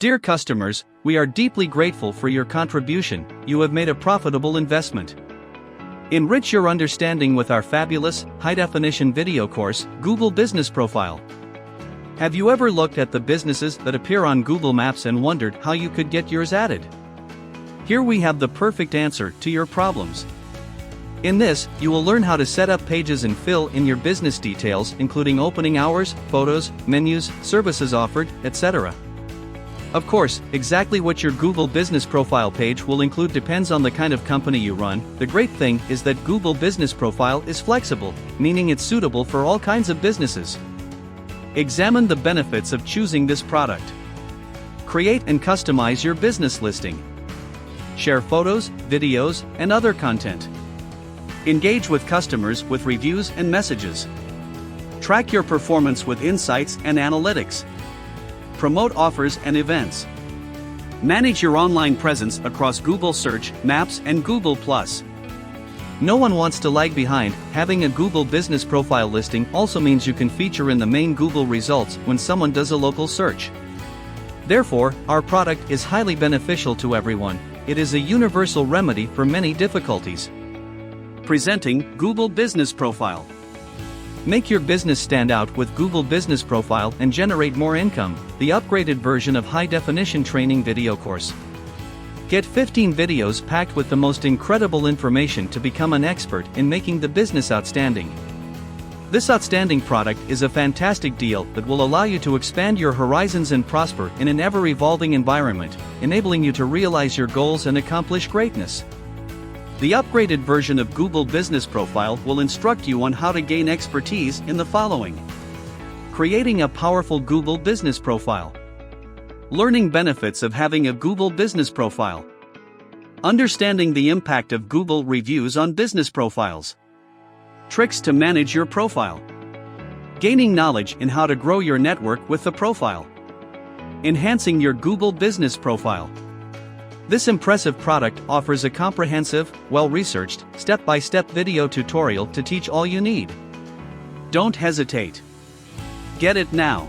Dear customers, we are deeply grateful for your contribution. You have made a profitable investment. Enrich your understanding with our fabulous, high-definition video course, Google Business Profile. Have you ever looked at the businesses that appear on Google Maps and wondered how you could get yours added? Here we have the perfect answer to your problems. In this, you will learn how to set up pages and fill in your business details, including opening hours, photos, menus, services offered, etc. Of course, exactly what your Google Business Profile page will include depends on the kind of company you run. The great thing is that Google Business Profile is flexible, meaning it's suitable for all kinds of businesses. Examine the benefits of choosing this product. Create and customize your business listing. Share photos, videos, and other content. Engage with customers with reviews and messages. Track your performance with insights and analytics. Promote offers and events. Manage your online presence across Google Search, Maps, and Google+. No one wants to lag behind. Having a Google Business Profile listing also means you can feature in the main Google results when someone does a local search. Therefore, our product is highly beneficial to everyone. It is a universal remedy for many difficulties. Presenting Google Business Profile. Make your business stand out with Google Business Profile and generate more income. The upgraded version of high-definition training video course. Get 15 videos packed with the most incredible information to become an expert in making the business outstanding. This outstanding product is a fantastic deal that will allow you to expand your horizons and prosper in an ever-evolving environment, enabling you to realize your goals and accomplish greatness. The upgraded version of Google Business Profile will instruct you on how to gain expertise in the following: creating a powerful Google Business Profile, learning benefits of having a Google Business Profile, understanding the impact of Google reviews on business profiles, tricks to manage your profile, gaining knowledge in how to grow your network with the profile, enhancing your Google Business Profile. This impressive product offers a comprehensive, well-researched, step-by-step video tutorial to teach all you need. Don't hesitate. Get it now.